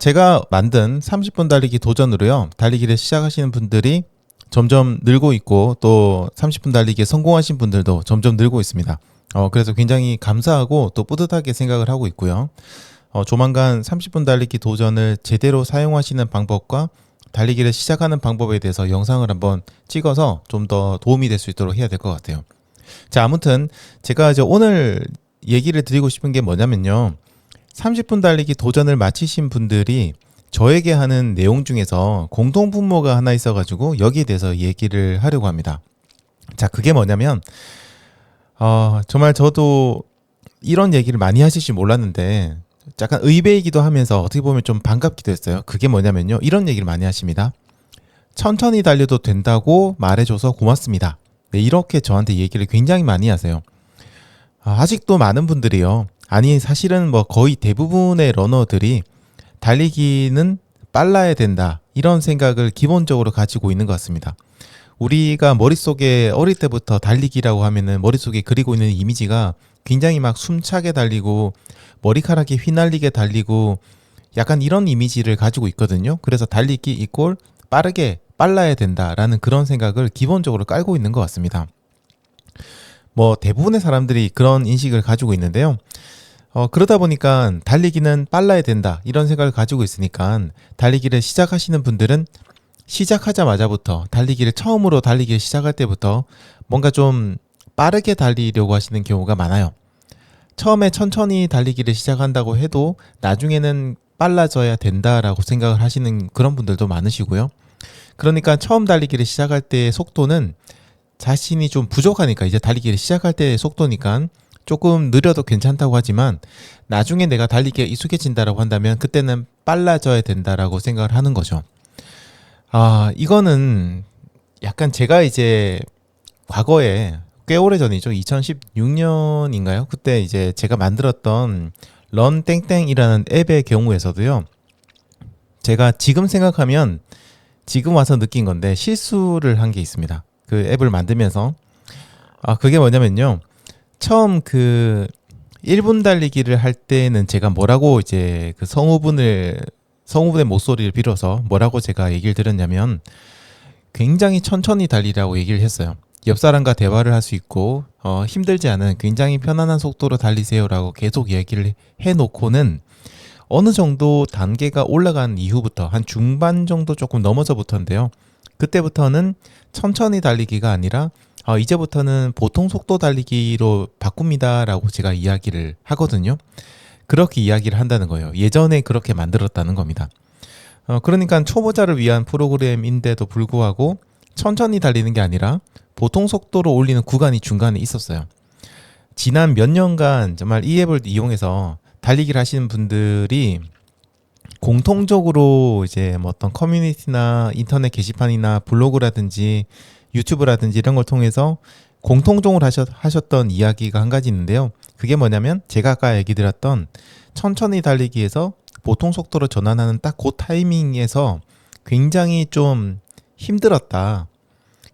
제가 만든 30분 달리기 도전으로요. 달리기를 시작하시는 분들이 점점 늘고 있고 또 30분 달리기에 성공하신 분들도 점점 늘고 있습니다. 그래서 굉장히 감사하고 또 뿌듯하게 생각을 하고 있고요. 조만간 30분 달리기 도전을 제대로 사용하시는 방법과 달리기를 시작하는 방법에 대해서 영상을 한번 찍어서 좀 더 도움이 될 수 있도록 해야 될 것 같아요. 자, 아무튼 제가 이제 오늘 얘기를 드리고 싶은 게 뭐냐면요. 30분 달리기 도전을 마치신 분들이 저에게 하는 내용 중에서 공통 분모가 하나 있어가지고 여기에 대해서 얘기를 하려고 합니다. 자, 그게 뭐냐면 정말 저도 이런 얘기를 많이 하실지 몰랐는데 약간 의외이기도 하면서 어떻게 보면 좀 반갑기도 했어요. 그게 뭐냐면요. 이런 얘기를 많이 하십니다. 천천히 달려도 된다고 말해줘서 고맙습니다. 네, 이렇게 저한테 얘기를 굉장히 많이 하세요. 아직도 많은 분들이요. 아니, 사실은 뭐 거의 대부분의 러너들이 달리기는 빨라야 된다, 이런 생각을 기본적으로 가지고 있는 것 같습니다. 우리가 머릿속에 어릴 때부터 달리기라고 하면은 머릿속에 그리고 있는 이미지가 굉장히 막 숨차게 달리고 머리카락이 휘날리게 달리고 약간 이런 이미지를 가지고 있거든요. 그래서 달리기 이꼴 빠르게 빨라야 된다라는 그런 생각을 기본적으로 깔고 있는 것 같습니다. 뭐 대부분의 사람들이 그런 인식을 가지고 있는데요. 그러다 보니까 달리기는 빨라야 된다, 이런 생각을 가지고 있으니까 달리기를 시작하시는 분들은 시작하자마자부터 달리기를 처음으로 달리기를 시작할 때부터 뭔가 좀 빠르게 달리려고 하시는 경우가 많아요. 처음에 천천히 달리기를 시작한다고 해도 나중에는 빨라져야 된다라고 생각을 하시는 그런 분들도 많으시고요. 그러니까 처음 달리기를 시작할 때의 속도는 자신이 좀 부족하니까, 이제 달리기를 시작할 때의 속도니까 조금 느려도 괜찮다고 하지만 나중에 내가 달리기에 익숙해진다라고 한다면 그때는 빨라져야 된다라고 생각을 하는 거죠. 이거는 약간 제가 이제 과거에 꽤 오래 전이죠. 2016년인가요? 그때 이제 제가 만들었던 런땡땡이라는 앱의 경우에서도요. 제가 지금 생각하면 지금 와서 느낀 건데 실수를 한 게 있습니다. 그 앱을 만들면서 그게 뭐냐면요. 처음 그 1분 달리기를 할 때는 제가 뭐라고 이제 그 성우분의 목소리를 빌어서 뭐라고 제가 얘기를 드렸냐면 굉장히 천천히 달리라고 얘기를 했어요. 옆 사람과 대화를 할 수 있고 힘들지 않은 굉장히 편안한 속도로 달리세요라고 계속 얘기를 해놓고는 어느 정도 단계가 올라간 이후부터 한 중반 정도 조금 넘어서부터인데요. 그때부터는 천천히 달리기가 아니라 이제부터는 보통 속도 달리기로 바꿉니다라고 제가 이야기를 하거든요. 그렇게 이야기를 한다는 거예요. 예전에 그렇게 만들었다는 겁니다. 그러니까 초보자를 위한 프로그램인데도 불구하고 천천히 달리는 게 아니라 보통 속도로 올리는 구간이 중간에 있었어요. 지난 몇 년간 정말 이 앱을 이용해서 달리기를 하시는 분들이 공통적으로 이제 뭐 어떤 커뮤니티나 인터넷 게시판이나 블로그라든지 유튜브라든지 이런 걸 통해서 공통적으로 하셨던 이야기가 한 가지 있는데요. 그게 뭐냐면 제가 아까 얘기 드렸던 천천히 달리기에서 보통 속도로 전환하는 딱 그 타이밍에서 굉장히 좀 힘들었다.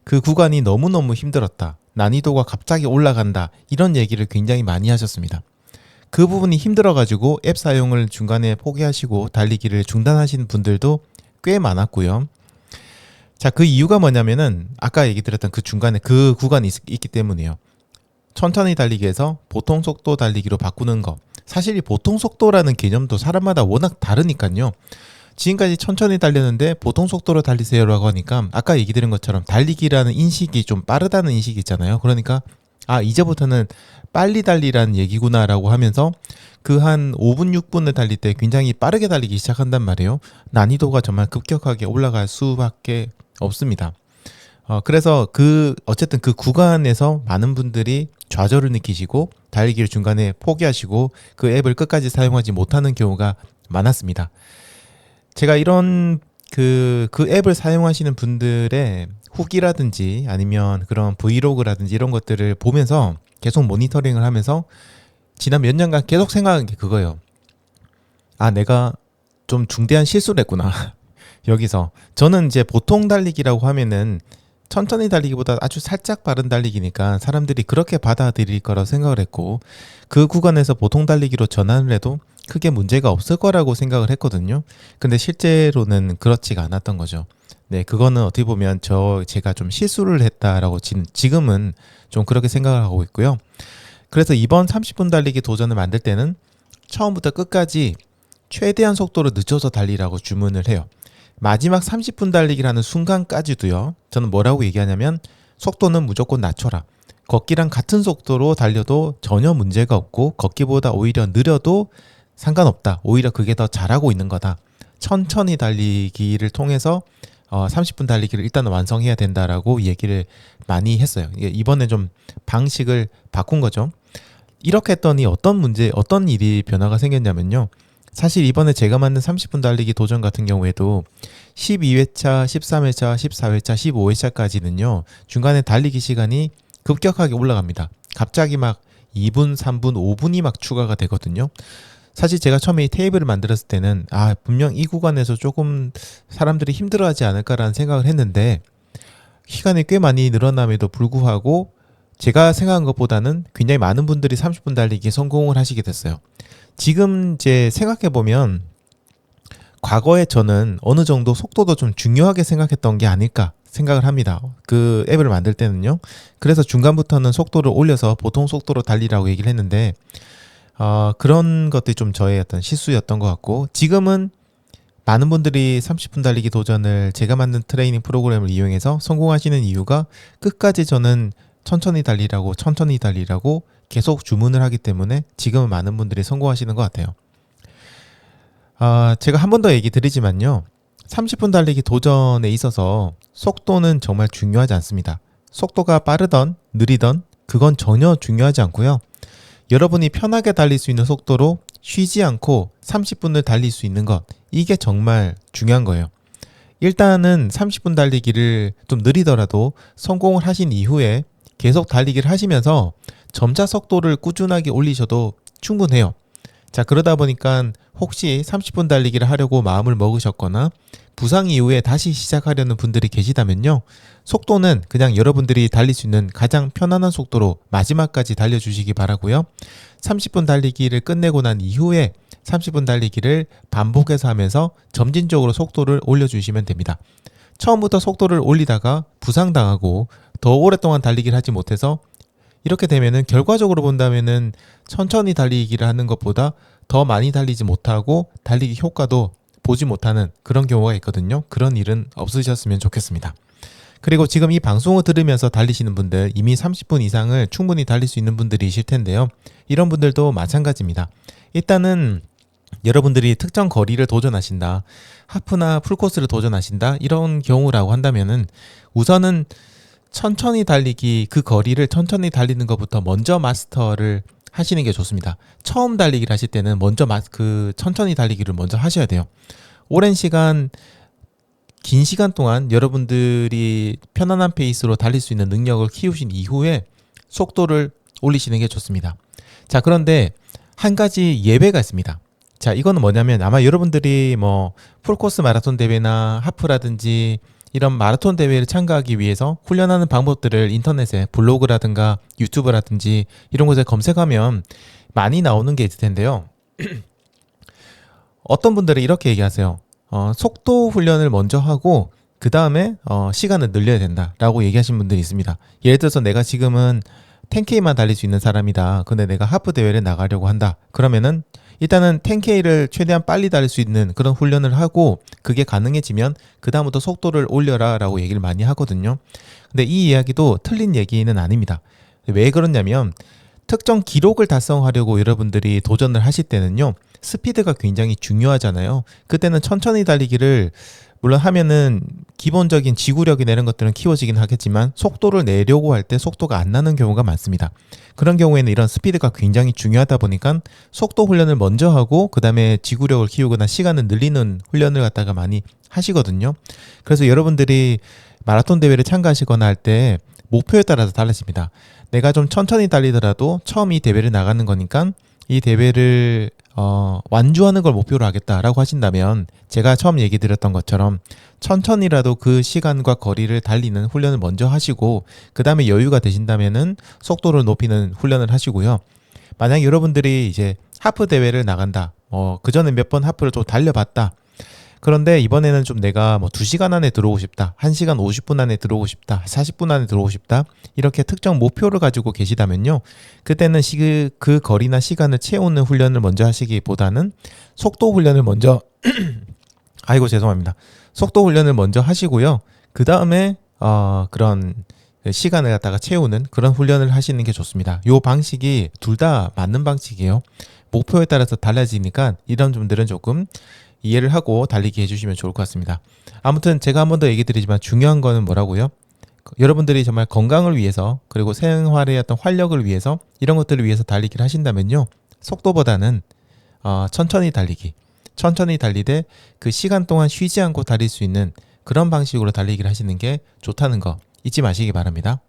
그 구간이 너무너무 힘들었다. 난이도가 갑자기 올라간다. 이런 얘기를 굉장히 많이 하셨습니다. 그 부분이 힘들어가지고 앱 사용을 중간에 포기하시고 달리기를 중단하시는 분들도 꽤 많았고요. 자, 그 이유가 뭐냐면은 아까 얘기 드렸던 그 중간에 그 구간이 있기 때문이에요. 천천히 달리기에서 보통 속도 달리기로 바꾸는 거. 사실 이 보통 속도라는 개념도 사람마다 워낙 다르니까요. 지금까지 천천히 달렸는데 보통 속도로 달리세요라고 하니까 아까 얘기 드린 것처럼 달리기라는 인식이 좀 빠르다는 인식이 있잖아요. 그러니까 이제부터는 빨리 달리라는 얘기구나라고 하면서 그 한 5분 6분을 달릴 때 굉장히 빠르게 달리기 시작한단 말이에요. 난이도가 정말 급격하게 올라갈 수밖에 없습니다. 그래서 어쨌든 그 구간에서 많은 분들이 좌절을 느끼시고 달리기를 중간에 포기하시고 그 앱을 끝까지 사용하지 못하는 경우가 많았습니다. 제가 이런 그 앱을 사용하시는 분들의 후기라든지 아니면 그런 브이로그라든지 이런 것들을 보면서 계속 모니터링을 하면서 지난 몇 년간 계속 생각한 게 그거예요. 내가 좀 중대한 실수를 했구나. 여기서 저는 이제 보통 달리기라고 하면은 천천히 달리기보다 아주 살짝 빠른 달리기니까 사람들이 그렇게 받아들일 거라고 생각을 했고 그 구간에서 보통 달리기로 전환을 해도 크게 문제가 없을 거라고 생각을 했거든요. 근데 실제로는 그렇지가 않았던 거죠. 네, 그거는 어떻게 보면 제가 좀 실수를 했다라고 지금은 좀 그렇게 생각을 하고 있고요. 그래서 이번 30분 달리기 도전을 만들 때는 처음부터 끝까지 최대한 속도로 늦춰서 달리라고 주문을 해요. 마지막 30분 달리기라는 순간까지도요. 저는 뭐라고 얘기하냐면 속도는 무조건 낮춰라. 걷기랑 같은 속도로 달려도 전혀 문제가 없고 걷기보다 오히려 느려도 상관없다. 오히려 그게 더 잘하고 있는 거다. 천천히 달리기를 통해서 30분 달리기를 일단 완성해야 된다라고 얘기를 많이 했어요. 이번에 좀 방식을 바꾼 거죠. 이렇게 했더니 어떤 일이 변화가 생겼냐면요. 사실 이번에 제가 만든 30분 달리기 도전 같은 경우에도 12회차, 13회차, 14회차, 15회차까지는요. 중간에 달리기 시간이 급격하게 올라갑니다. 갑자기 막 2분, 3분, 5분이 막 추가가 되거든요. 사실 제가 처음에 이 테이블을 만들었을 때는 분명 이 구간에서 조금 사람들이 힘들어하지 않을까라는 생각을 했는데 시간이 꽤 많이 늘어남에도 불구하고 제가 생각한 것보다는 굉장히 많은 분들이 30분 달리기에 성공을 하시게 됐어요. 지금 이제 생각해보면 과거에 저는 어느 정도 속도도 좀 중요하게 생각했던 게 아닐까 생각을 합니다. 그 앱을 만들 때는요. 그래서 중간부터는 속도를 올려서 보통 속도로 달리라고 얘기를 했는데 그런 것들이 좀 저의 어떤 실수였던 것 같고 지금은 많은 분들이 30분 달리기 도전을 제가 만든 트레이닝 프로그램을 이용해서 성공하시는 이유가 끝까지 저는 천천히 달리라고 계속 주문을 하기 때문에 지금은 많은 분들이 성공하시는 것 같아요. 제가 한 번 더 얘기 드리지만요. 30분 달리기 도전에 있어서 속도는 정말 중요하지 않습니다. 속도가 빠르던 느리던 그건 전혀 중요하지 않고요. 여러분이 편하게 달릴 수 있는 속도로 쉬지 않고 30분을 달릴 수 있는 것 이게 정말 중요한 거예요. 일단은 30분 달리기를 좀 느리더라도 성공을 하신 이후에 계속 달리기를 하시면서 점차 속도를 꾸준하게 올리셔도 충분해요. 자, 그러다 보니까 혹시 30분 달리기를 하려고 마음을 먹으셨거나 부상 이후에 다시 시작하려는 분들이 계시다면요. 속도는 그냥 여러분들이 달릴 수 있는 가장 편안한 속도로 마지막까지 달려주시기 바라고요. 30분 달리기를 끝내고 난 이후에 30분 달리기를 반복해서 하면서 점진적으로 속도를 올려주시면 됩니다. 처음부터 속도를 올리다가 부상당하고 더 오랫동안 달리기를 하지 못해서 이렇게 되면은 결과적으로 본다면은 천천히 달리기를 하는 것보다 더 많이 달리지 못하고 달리기 효과도 보지 못하는 그런 경우가 있거든요. 그런 일은 없으셨으면 좋겠습니다. 그리고 지금 이 방송을 들으면서 달리시는 분들 이미 30분 이상을 충분히 달릴 수 있는 분들이실 텐데요. 이런 분들도 마찬가지입니다. 일단은 여러분들이 특정 거리를 도전하신다, 하프나 풀코스를 도전하신다 이런 경우라고 한다면은 우선은 천천히 달리기 그 거리를 천천히 달리는 것부터 먼저 마스터를 하시는 게 좋습니다. 처음 달리기를 하실 때는 먼저 그 천천히 달리기를 먼저 하셔야 돼요. 오랜 시간 긴 시간 동안 여러분들이 편안한 페이스로 달릴 수 있는 능력을 키우신 이후에 속도를 올리시는 게 좋습니다. 자, 그런데 한 가지 예외가 있습니다. 자, 이거는 뭐냐면 아마 여러분들이 뭐 풀코스 마라톤 대회나 하프라든지 이런 마라톤 대회를 참가하기 위해서 훈련하는 방법들을 인터넷에 블로그라든가 유튜브라든지 이런 곳에 검색하면 많이 나오는 게 있을 텐데요. 어떤 분들은 이렇게 얘기하세요. 속도 훈련을 먼저 하고 그 다음에 시간을 늘려야 된다라고 얘기하시는 분들이 있습니다. 예를 들어서 내가 지금은 10K만 달릴 수 있는 사람이다. 근데 내가 하프 대회를 나가려고 한다. 그러면은 일단은 10K를 최대한 빨리 달릴 수 있는 그런 훈련을 하고 그게 가능해지면 그 다음부터 속도를 올려라 라고 얘기를 많이 하거든요. 근데 이 이야기도 틀린 얘기는 아닙니다. 왜 그러냐면 특정 기록을 달성하려고 여러분들이 도전을 하실 때는요. 스피드가 굉장히 중요하잖아요. 그때는 천천히 달리기를 물론 하면은 기본적인 지구력이 내는 것들은 키워지긴 하겠지만 속도를 내려고 할 때 속도가 안 나는 경우가 많습니다. 그런 경우에는 이런 스피드가 굉장히 중요하다 보니까 속도 훈련을 먼저 하고 그 다음에 지구력을 키우거나 시간을 늘리는 훈련을 갖다가 많이 하시거든요. 그래서 여러분들이 마라톤 대회를 참가하시거나 할 때 목표에 따라서 달라집니다. 내가 좀 천천히 달리더라도 처음 이 대회를 나가는 거니까 이 대회를 완주하는 걸 목표로 하겠다라고 하신다면 제가 처음 얘기 드렸던 것처럼 천천히라도 그 시간과 거리를 달리는 훈련을 먼저 하시고 그 다음에 여유가 되신다면은 속도를 높이는 훈련을 하시고요. 만약 여러분들이 이제 하프 대회를 나간다, 그전에 몇 번 하프를 좀 달려봤다. 그런데 이번에는 좀 내가 뭐 2시간 안에 들어오고 싶다. 1시간 50분 안에 들어오고 싶다. 40분 안에 들어오고 싶다. 이렇게 특정 목표를 가지고 계시다면요. 그때는 그 거리나 시간을 채우는 훈련을 먼저 하시기보다는 속도 훈련을 먼저 아이고 죄송합니다. 속도 훈련을 먼저 하시고요. 그 다음에 그런 시간을 갖다가 채우는 그런 훈련을 하시는 게 좋습니다. 요 방식이 둘 다 맞는 방식이에요. 목표에 따라서 달라지니까 이런 점들은 조금 이해를 하고 달리기 해주시면 좋을 것 같습니다. 아무튼 제가 한 번 더 얘기 드리지만 중요한 거는 뭐라고요? 여러분들이 정말 건강을 위해서 그리고 생활의 어떤 활력을 위해서 이런 것들을 위해서 달리기를 하신다면요. 속도보다는 천천히 달리되 그 시간 동안 쉬지 않고 달릴 수 있는 그런 방식으로 달리기를 하시는 게 좋다는 거 잊지 마시기 바랍니다.